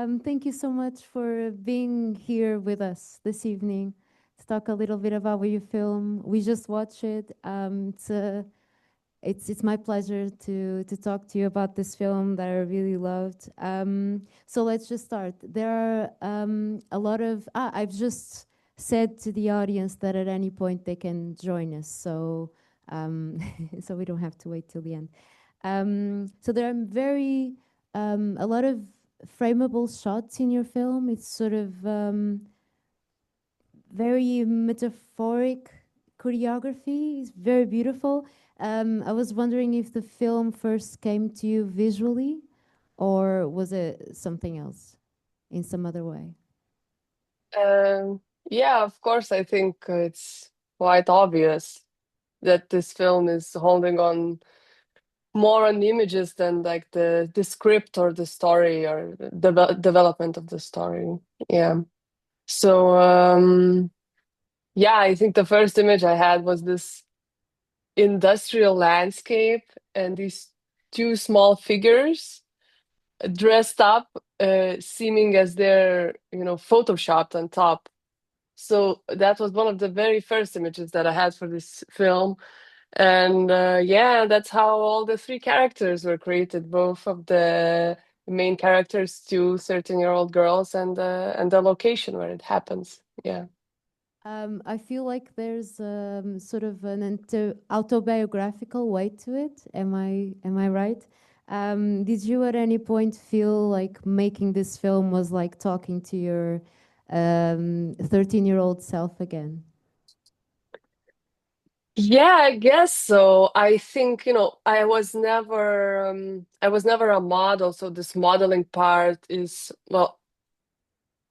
Thank you so much for being here with us this evening to talk a little bit about your film. We just watched it. It's my pleasure to talk to you about this film that I really loved. So let's just start. There are a lot of. I've just said to the audience that at any point they can join us. So so we don't have to wait till the end. So there are a lot of frameable shots in your film. It's sort of very metaphoric choreography. It's very beautiful. I was wondering if the film first came to you visually, or was it something else in some other way? Um, yeah, of course, I think it's quite obvious that this film is holding on more on images than like the script or the story or the development of the story. Yeah. So yeah, I think the first image I had was this industrial landscape and these two small figures dressed up, seeming as they're, photoshopped on top. So that was one of the very first images that I had for this film. And yeah, that's how all the three characters were created, both of the main characters, two 13-year-old girls, and the location where it happens. Yeah. I feel like there's sort of an autobiographical way to it. Am I right? Did you at any point feel like making this film was like talking to your 13-year-old self again? Yeah, I guess so. I think, I was never a model, so this modeling part is, well,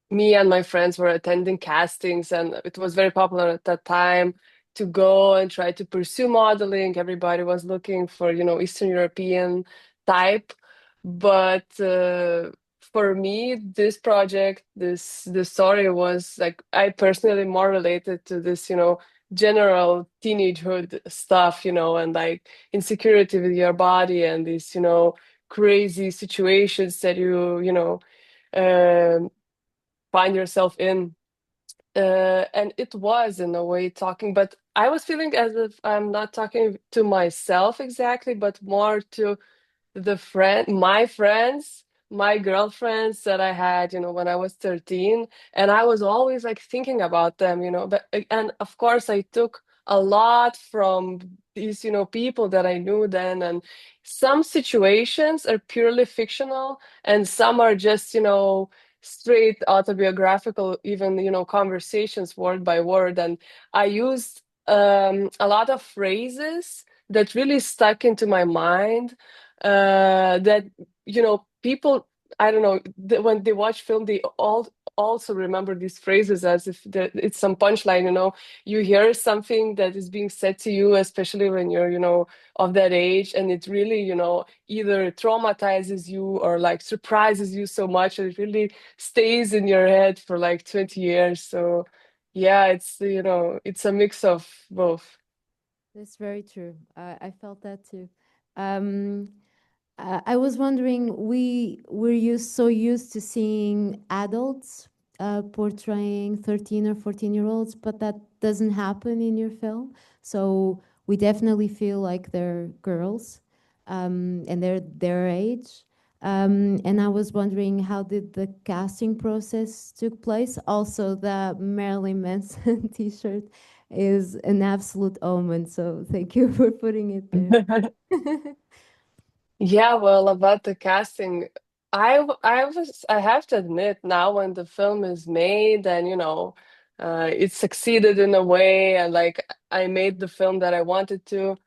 me and my friends were attending castings, and it was very popular at that time to go and try to pursue modeling. Everybody was looking for, Eastern European type. But for me, this project, this story was like I personally more related to this, general teenagehood stuff, and like insecurity with your body and these, crazy situations that um find yourself in. And it was in a way talking, but I was feeling as if I'm not talking to myself exactly, but more to my friends, my girlfriends that I had, when I was 13. And I was always like thinking about them, but, and of course I took a lot from these, people that I knew then. And some situations are purely fictional, and some are just, straight autobiographical, even, conversations word by word. And I used a lot of phrases that really stuck into my mind, that people, I don't know, when they watch film they all also remember these phrases as if it's some punchline. You hear something that is being said to you, especially when you're of that age, and it really either traumatizes you or like surprises you so much, and it really stays in your head for like 20 years. So yeah, it's a mix of both. That's very true. I felt that too. Um, I was wondering, we're used to seeing adults portraying 13 or 14-year-olds, but that doesn't happen in your film. So we definitely feel like they're girls, and they're their age. And I was wondering, how did the casting process took place? Also, the Marilyn Manson T-shirt is an absolute omen. So thank you for putting it there. Yeah, well, about the casting, I have to admit now when the film is made and it succeeded in a way, and like I made the film that I wanted to.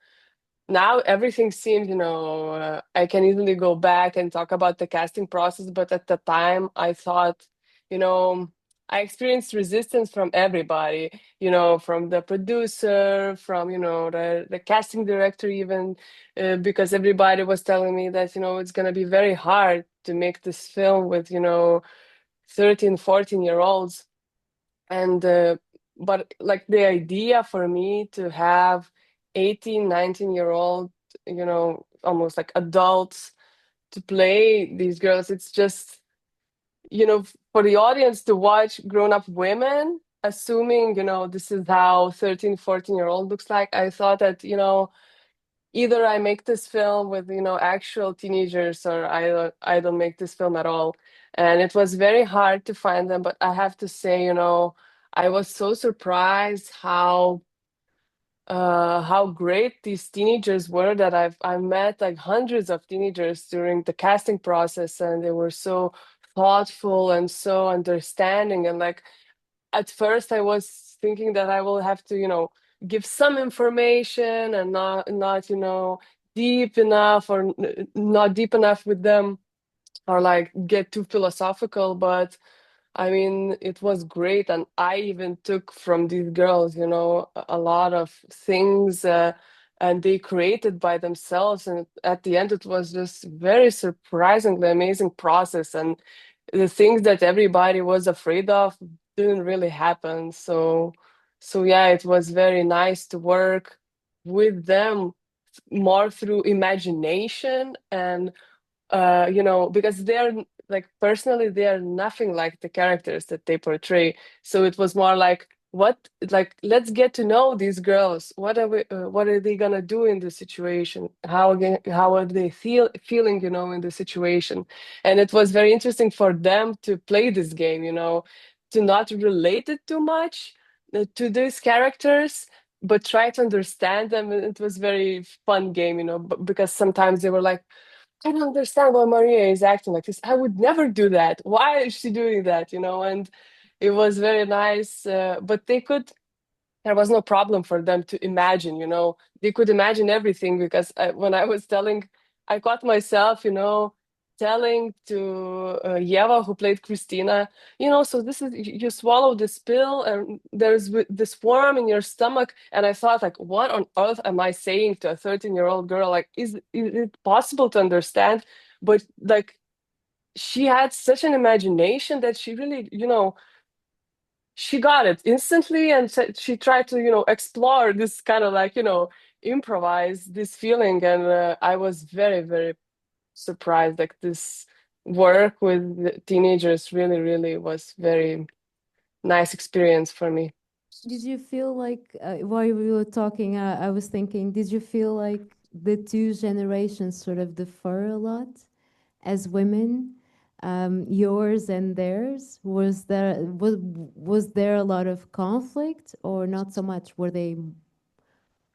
Now everything seems, I can easily go back and talk about the casting process, but at the time I thought, you know, I experienced resistance from everybody, from the producer, from, the casting director even, because everybody was telling me that, it's going to be very hard to make this film with, 13, 14-year-olds. And but like the idea for me to have 18, 19-year-old, almost like adults to play these girls, it's just for the audience to watch grown-up women, assuming, this is how 13, 14-year-old looks like, I thought that, either I make this film with, actual teenagers, or I don't make this film at all. And it was very hard to find them, but I have to say, I was so surprised how great these teenagers were, that I met like hundreds of teenagers during the casting process, and they were so thoughtful and so understanding. And like, at first I was thinking that I will have to, give some information, and not, deep enough, or not deep enough with them, or like get too philosophical. But I mean, it was great, and I even took from these girls, a lot of things, and they created by themselves. And at the end, it was just very surprisingly amazing process, and the things that everybody was afraid of didn't really happen. So yeah, it was very nice to work with them more through imagination, and because they're like, personally, they are nothing like the characters that they portray. So it was more like, let's get to know these girls. What are they gonna do in the situation? How are they feeling, in the situation? And it was very interesting for them to play this game, to not relate it too much to these characters, but try to understand them. And it was very fun game, because sometimes they were like, I don't understand why Maria is acting like this. I would never do that. Why is she doing that? And it was very nice. But there was no problem for them to imagine, they could imagine everything, because when I was telling, I caught myself, telling to Yeva, who played Christina, so this is, you swallow this pill, and there's this worm in your stomach. And I thought, like, what on earth am I saying to a 13-year-old girl? Like, is it possible to understand? But like, she had such an imagination that she really, she got it instantly, and she tried to, explore this kind of, like, improvise this feeling. And I was very, very surprised. Like, this work with the teenagers really, really was very nice experience for me. Did you feel like, while we were talking, I was thinking, did you feel like the two generations sort of differ a lot as women, yours and theirs? Was there a lot of conflict, or not so much? Were they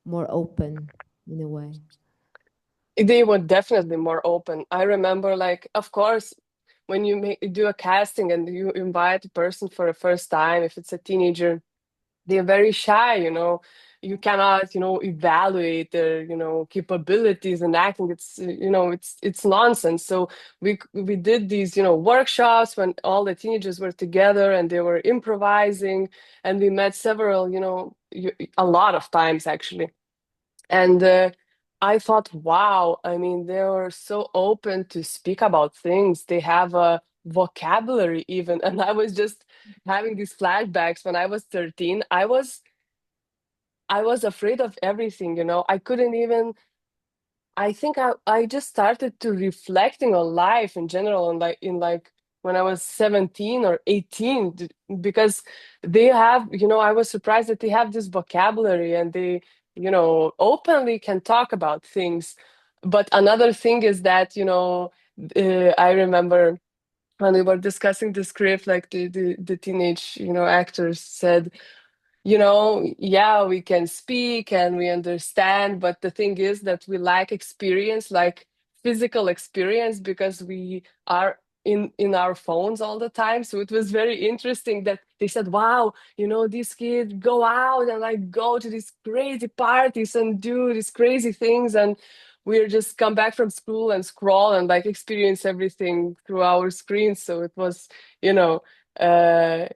more open in a way? They were definitely more open. I remember, like, of course, when you do a casting and you invite a person for the first time, if it's a teenager, they're very shy. You cannot, evaluate their, capabilities and acting. It's nonsense. So we did these, workshops when all the teenagers were together, and they were improvising, and we met several, a lot of times actually. And I thought, wow, I mean, they were so open to speak about things. They have a vocabulary even. And I was just having these flashbacks when I was 13. I was afraid of everything, I couldn't even, I think I just started to reflecting on life in general, and like, when I was 17 or 18, because they have, I was surprised that they have this vocabulary, and they, openly can talk about things. But another thing is that, I remember when we were discussing the script, like, the teenage, actors said, yeah, we can speak and we understand, but the thing is that we lack experience, like physical experience, because we are in our phones all the time. So it was very interesting that they said, wow, these kids go out and like go to these crazy parties and do these crazy things, and we're just come back from school and scroll and like experience everything through our screens. So it was, you know, uh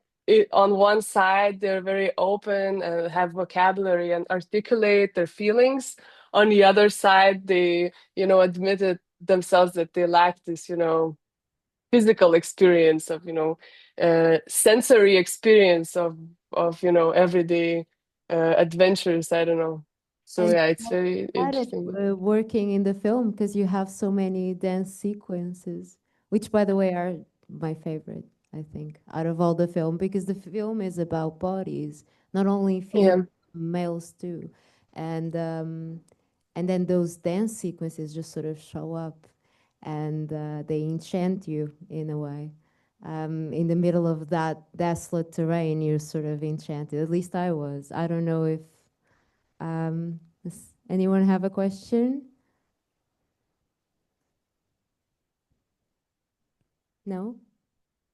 on one side they're very open and have vocabulary and articulate their feelings. On the other side, they, admitted themselves that they lack this, physical experience of, sensory experience of, everyday adventures. I don't know. So And yeah, it's very had it interesting. working in the film, because you have so many dance sequences, which, by the way, are my favorite, I think, out of all the film, because the film is about bodies, not only female, Yeah. males too, and and then those dance sequences just sort of show up, and they enchant you in a way. In the middle of that desolate terrain, you're sort of enchanted. At least I was. I don't know if does anyone have a question? No?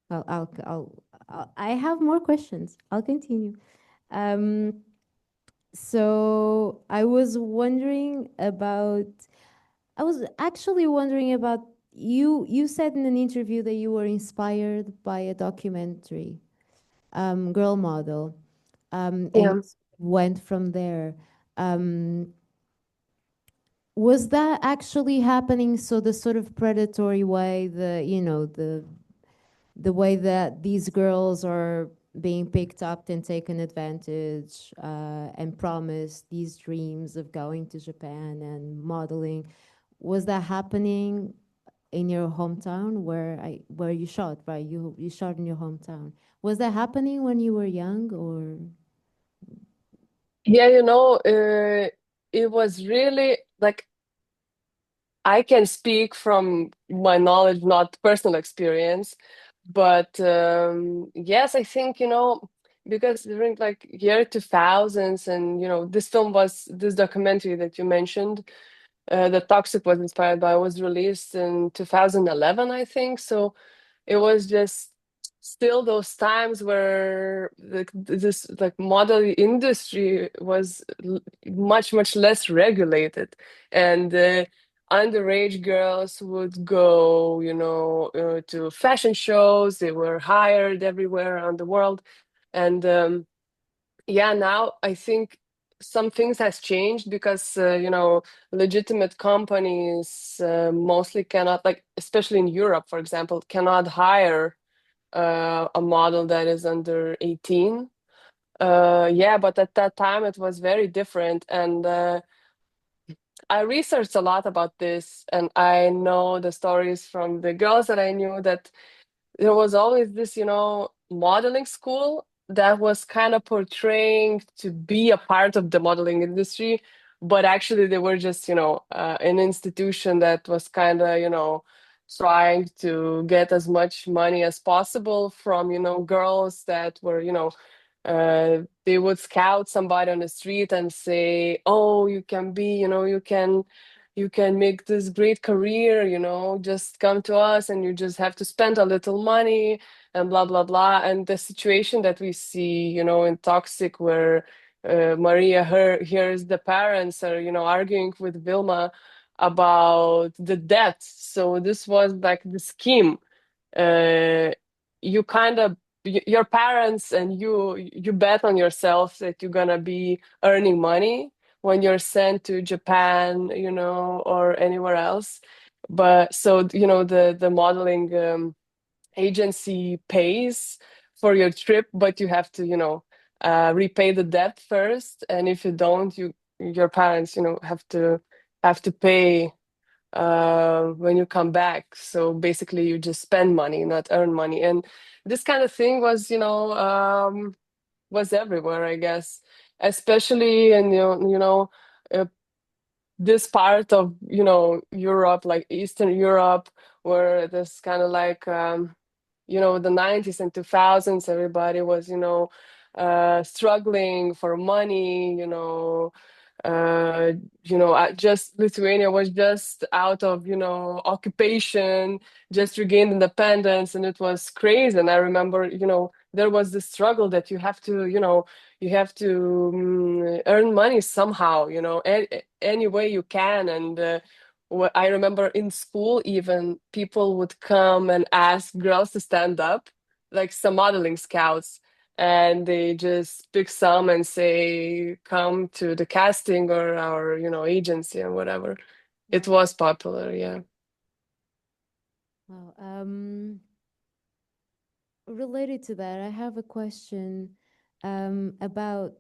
I have more questions. I'll continue. Um, so I was actually wondering about you said in an interview that you were inspired by a documentary, Girl Model, and you Yeah. went from there. Um, was that actually happening? So the sort of predatory way, the way that these girls are being picked up and taken advantage and promised these dreams of going to Japan and modeling, was that happening in your hometown where you shot, right? You shot in your hometown. Was that happening when you were young or Yeah, it was really like I can speak from my knowledge, not personal experience, but yes, I think, because during like year 2000s and, this documentary that you mentioned, the Toxic was inspired by, was released in 2011, I think. So it was just still those times where this like model industry was much less regulated, and underage girls would go to fashion shows. They were hired everywhere around the world, and yeah, now I think some things has changed because legitimate companies mostly cannot, like, especially in Europe, for example, cannot hire a model that is under 18. Yeah, but at that time it was very different, and I researched a lot about this, and I know the stories from the girls that I knew, that there was always this, modeling school that was kind of portraying to be a part of the modeling industry, but actually they were just, an institution that was kind of, trying to get as much money as possible from, girls that were, they would scout somebody on the street and say, "Oh, you can be, you can make this great career, just come to us and you just have to spend a little money and blah blah blah." And the situation that we see, in Toxic, where Maria hears the parents are, arguing with Vilma about the debt. So this was like the scheme. uh, you kind of your parents and you bet on yourself that you're gonna be earning money when you're sent to Japan, or anywhere else. But so, the modeling agency pays for your trip, but you have to, repay the debt first. And if you don't, your parents, have to pay when you come back. So basically, you just spend money, not earn money. And this kind of thing was, was everywhere, I guess, especially in uh, this part of Europe, like Eastern Europe, where this kind of like the 90s and 2000s, everybody was struggling for money. Just Lithuania was just out of occupation, just regained independence, and it was crazy. And I remember, there was this struggle that you have to earn money somehow, any way you can. And I remember in school, even people would come and ask girls to stand up, like some modeling scouts, and they just pick some and say, "Come to the casting or our, agency and whatever." It wow, was popular, yeah. wow. Related to that, I have a question about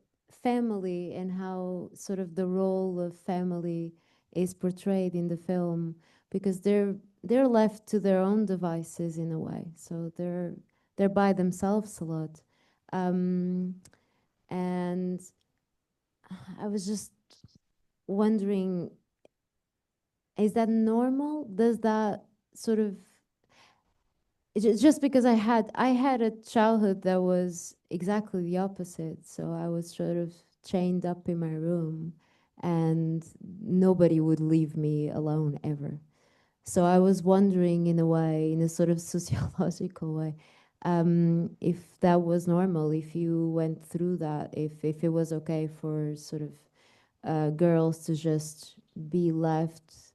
family and how sort of the role of family is portrayed in the film, because they're left to their own devices in a way. So they're by themselves a lot. Um, and I was just wondering, is that normal? Does that sort of just because I had a childhood that was exactly the opposite. So I was sort of chained up in my room, and nobody would leave me alone ever. So I was wondering, in a way, in a sort of sociological way, if that was normal, if you went through that, if it was okay for sort of girls to just be left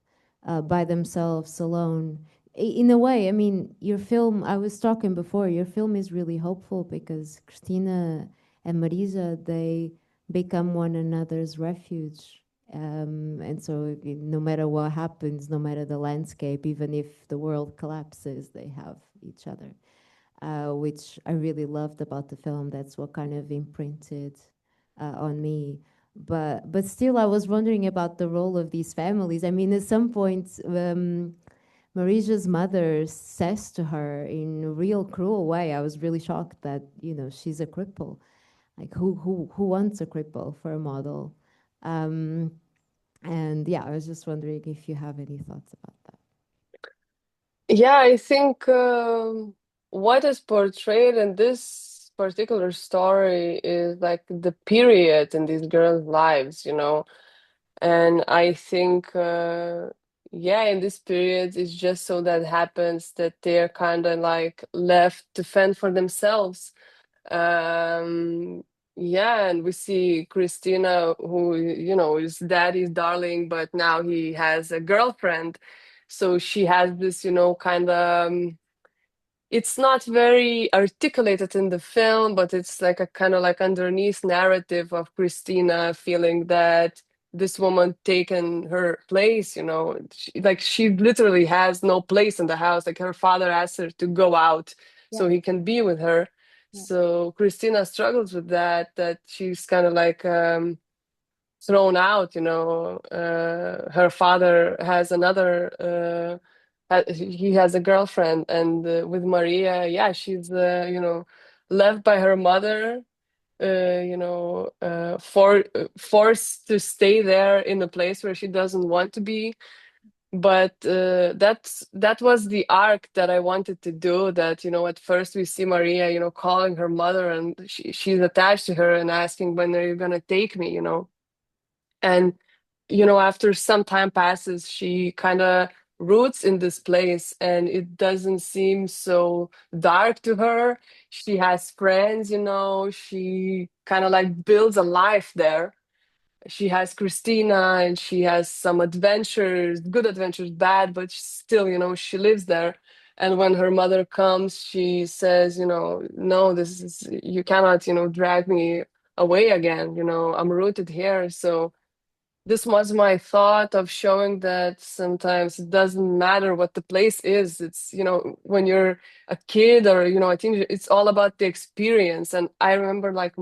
by themselves alone. In a way, I mean, your film, I was talking before, your film is really hopeful because Christina and Marisa, they become one another's refuge. And so no matter what happens, no matter the landscape, even if the world collapses, they have each other, which I really loved about the film. That's what kind of imprinted on me. But still, I was wondering about the role of these families. I mean, at some point, Marisha's mother says to her in a real cruel way. I was really shocked that she's a cripple. Like who wants a cripple for a model? Um, and yeah, I was just wondering if you have any thoughts about that. Yeah, I think what is portrayed in this particular story is like the period in these girls' lives, you know. And I think, yeah, in this period, it's just so that happens that they're kind of like left to fend for themselves. Um, yeah, and we see Christina, who, is daddy's darling, but now he has a girlfriend. So she has this, kind of, it's not very articulated in the film, but it's like a kind of like underneath narrative of Christina feeling that this woman taken her place, like she literally has no place in the house. Like her father asked her to go out Yeah, so he can be with her. yeah, So Christina struggles with that she's kind of like thrown out, her father has another he has a girlfriend, and with Maria, yeah, she's left by her mother, forced to stay there in a place where she doesn't want to be. But that was the arc that I wanted to do. That, at first we see Maria, calling her mother, and she's attached to her and asking, when are you gonna take me, and, after some time passes, she kind of roots in this place and it doesn't seem so dark to her. She has friends, she kind of like builds a life there. She has Christina and she has some adventures, good adventures, bad, but still, she lives there. And when her mother comes, she says, no, you cannot, drag me away again. I'm rooted here. So this was my thought of showing that sometimes it doesn't matter what the place is. It's, when you're a kid or, a teenager, it's all about the experience. And I remember like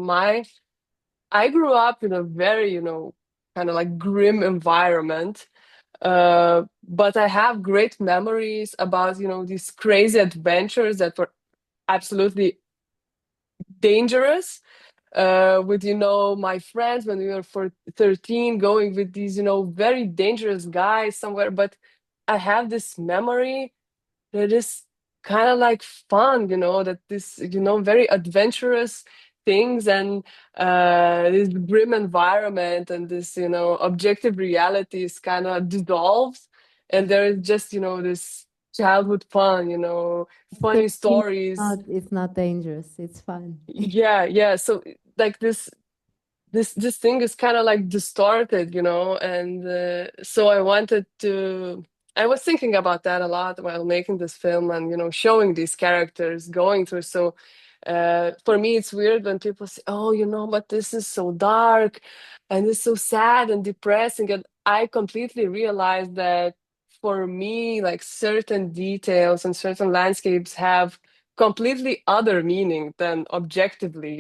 I grew up in a very, kind of like grim environment. But I have great memories about, these crazy adventures that were absolutely dangerous, with my friends when we were 13, going with these very dangerous guys somewhere. But I have this memory that is kind of like fun, that this very adventurous things, and this grim environment and this objective reality is kind of dissolves, and there is just this childhood fun, so funny you know, stories. it's not dangerous. It's fun. Yeah, yeah. So like this thing is kind of like distorted, and so I was thinking about that a lot while making this film, and showing these characters going through. So for me it's weird when people say, oh, but this is so dark and it's so sad and depressing, and I completely realized that for me, like, certain details and certain landscapes have completely other meaning than objectively,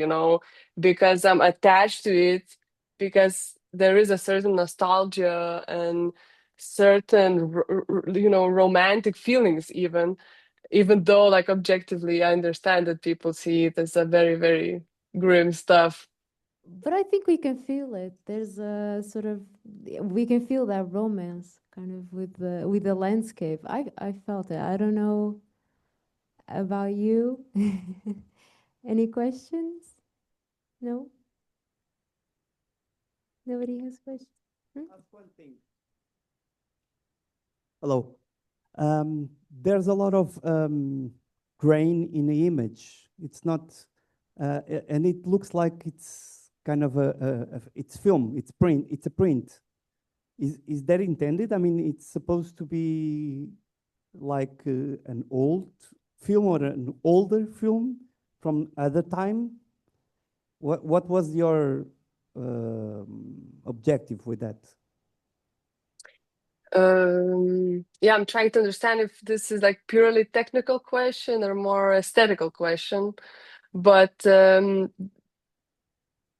because I'm attached to it, because there is a certain nostalgia, and certain romantic feelings, even though like objectively I understand that people see it as a very, very grim stuff. But I think we can feel it. There's a sort of we can feel that romance kind of with the landscape. I felt it. I don't know about you. Any questions? No? Nobody has questions? Hmm? Ask one thing. Hello. There's a lot of grain in the image. It's not, and it looks like it's kind of it's film, it's print, it's a print. Is that intended? I mean, it's supposed to be like an old film or an older film from other time. What was your objective with that? Yeah, I'm trying to understand if this is like purely technical question or more aesthetical question. But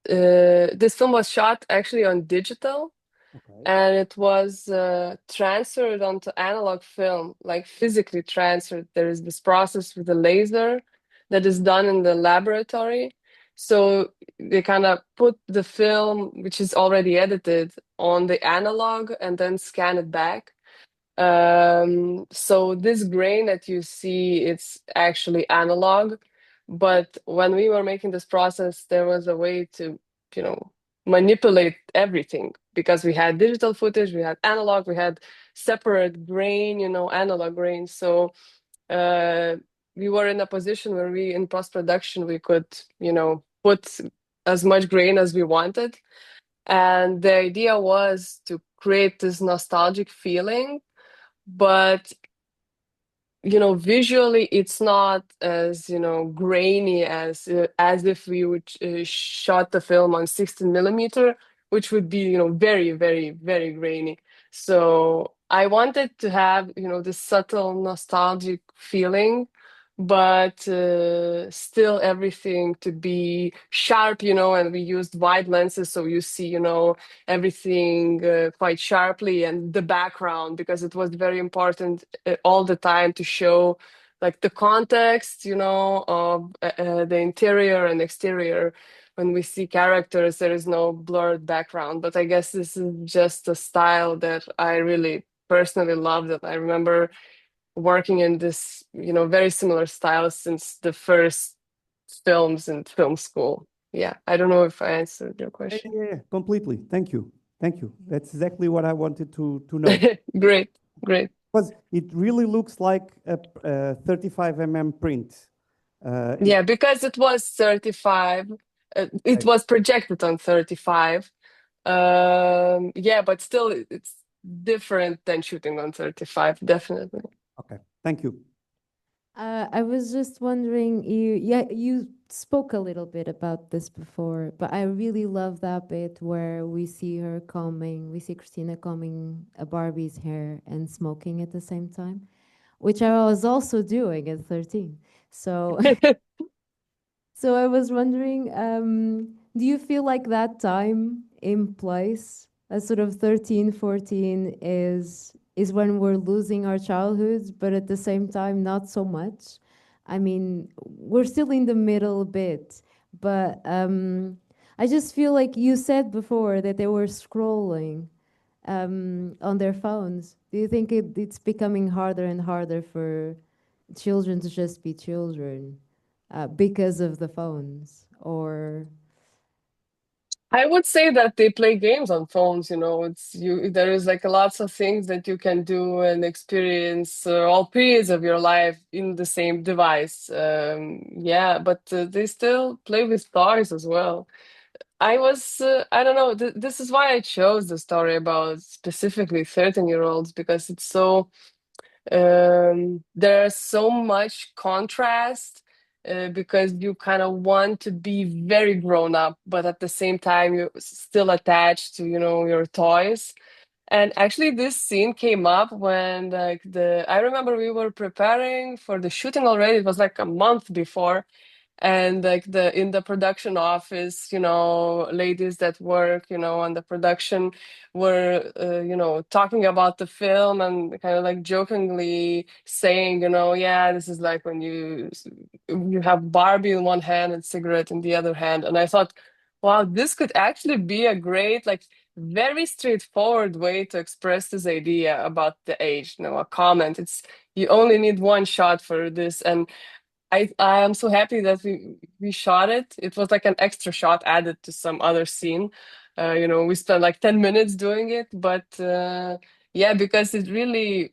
this film was shot actually on digital, Okay. and it was transferred onto analog film, like physically transferred. There is this process with the laser that is done in the laboratory. So they kind of put the film, which is already edited, on the analog and then scan it back. So this grain that you see, it's actually analog. But when we were making this process, there was a way to, you know, manipulate everything because we had digital footage, we had analog, we had separate grain, analog grain. So uh, we were in a position where we, in post-production, we could, put as much grain as we wanted. And the idea was to create this nostalgic feeling, but visually it's not as grainy as if we would shot the film on 16 millimeter, which would be very, very, very grainy. So I wanted to have this subtle nostalgic feeling, but still everything to be sharp, and we used wide lenses, so you see everything quite sharply, and the background, because it was very important all the time to show like the context, of the interior and exterior. When we see characters, there is no blurred background. But I guess this is just a style that I really personally love, that I remember working in this, very similar style since the first films in film school. Yeah, I don't know if I answered your Yeah, question. yeah, yeah, completely. Thank you. Thank you. That's exactly what I wanted to know. Great, great. Because it really looks like a 35 print. Yeah, because it was 35, it Okay, was projected on 35. Yeah, but still it's different than shooting on 35, definitely. okay. Thank you. I was just wondering, you spoke a little bit about this before, but I really love that bit where we see we see Christina combing a Barbie's hair and smoking at the same time, which I was also doing at 13. So, so I was wondering, do you feel like that time in place, a sort of 13, 14, is when we're losing our childhoods, but at the same time, not so much? I mean, we're still in the middle a bit, but I just feel like you said before that they were scrolling on their phones. Do you think it's becoming harder and harder for children to just be children because of the phones? Or I would say that they play games on phones, there is like lots of things that you can do and experience all periods of your life in the same device. Yeah, but they still play with toys as well. I don't know, this is why I chose the story about specifically 13-year-olds, because it's so there's so much contrast, because you kind of want to be very grown up, but at the same time you're still attached to, your toys. And actually, this scene came up when I remember we were preparing for the shooting already. It was like a month before, and like in the production office, ladies that work, on the production were, talking about the film and kind of like jokingly saying, yeah, this is like when you have Barbie in one hand and cigarette in the other hand. And I thought, wow, this could actually be a great, like, very straightforward way to express this idea about the age, a comment. It's you only need one shot for this. And I am so happy that we shot it. It was like an extra shot added to some other scene. We spent like 10 minutes doing it, but yeah, because it really,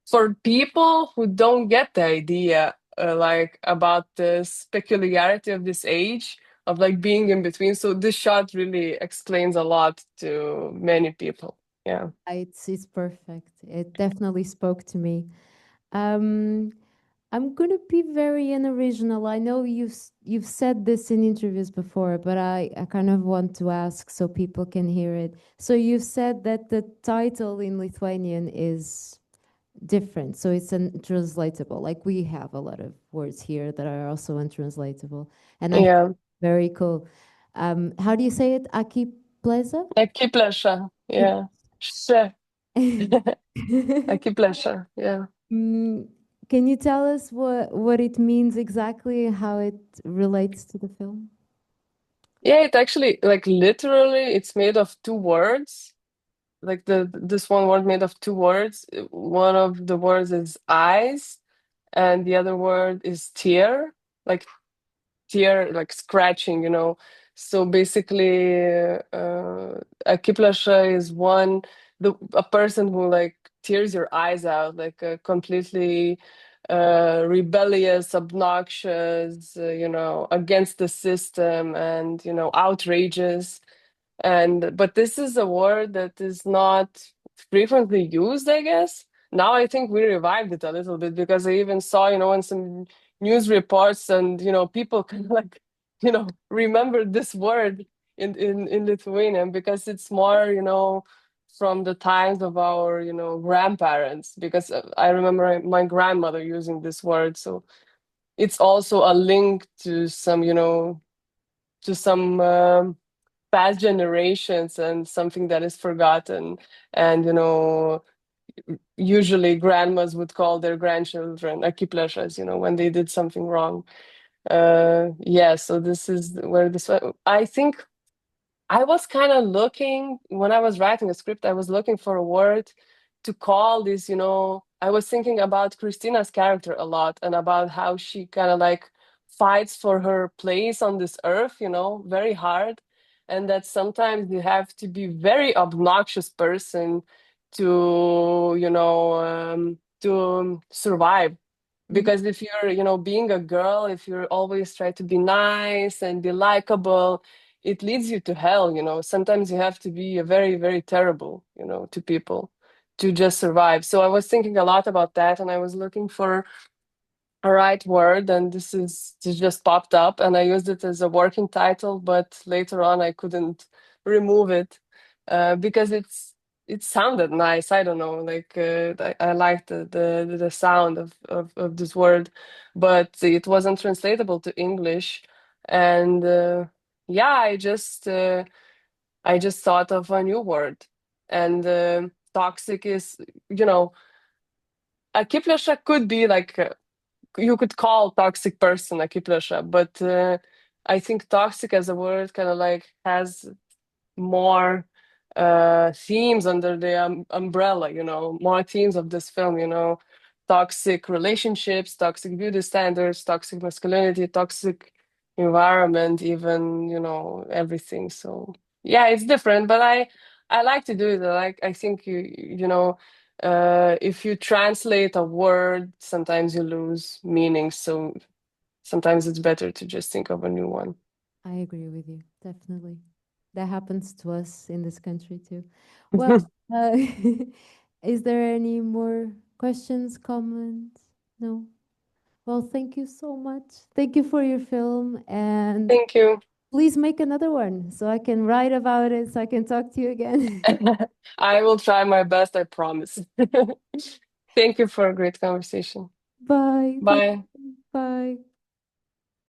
for people who don't get the idea, like about this peculiarity of this age, of like being in between. So this shot really explains a lot to many people. Yeah. It's perfect. It definitely spoke to me. Um, I'm gonna be very unoriginal. I know you've said this in interviews before, but I kind of want to ask so people can hear it. So you've said that the title in Lithuanian is different, so it's untranslatable. Like we have a lot of words here that are also untranslatable, and I think Yeah. very cool. How do you say it? Aki pleza? Akiplesha. Yeah. She. Akiplesha. Yeah. Mm, can you tell us what it means exactly, how it relates to the film? Yeah, it actually, like, literally it's made of two words. Like this one word made of two words. One of the words is eyes and the other word is tear. Like tear, like scratching, So basically, a kiplasha is a person who like tears your eyes out, like a completely rebellious, obnoxious, against the system and, outrageous. But this is a word that is not frequently used, I guess. Now I think we revived it a little bit because I even saw, in some news reports and, people kind of like, remember this word in Lithuanian because it's more, from the times of our, grandparents. Because I remember my grandmother using this word. So it's also a link to some, to some past generations and something that is forgotten. And usually grandmas would call their grandchildren akipleshas, when they did something wrong. Yeah, so this is where this, I think I was kind of looking, when I was writing a script, I was looking for a word to call this, I was thinking about Christina's character a lot and about how she kind of like fights for her place on this earth, very hard. And that sometimes you have to be very obnoxious person to, to survive. Mhm. Because if you're, being a girl, if you're always try to be nice and be likable, it leads you to hell. Sometimes you have to be a very, very terrible, to people to just survive. So I was thinking a lot about that, and I was looking for a right word, and this just popped up, and I used it as a working title, but later on I couldn't remove it because it sounded nice. I don't know, like I liked the sound of this word, but it wasn't translatable to English, and yeah, I just thought of a new word, and toxic is, a kiplesha could be like. You could call toxic person a kiplesha, but I think toxic as a word kind of like has more themes under the umbrella, more themes of this film, toxic relationships, toxic beauty standards, toxic masculinity, toxic environment, even, everything. So yeah, it's different, but I like to do it. I think if you translate a word, sometimes you lose meaning. So sometimes it's better to just think of a new one. I agree with you, definitely. That happens to us in this country too. Well, uh, is there any more questions, comments? No? Well, thank you so much. Thank you for your film, and Thank you. please make another one so I can write about it, so I can talk to you again. I will try my best, I promise. Thank you for a great conversation. Bye. Thank Bye. you. Bye.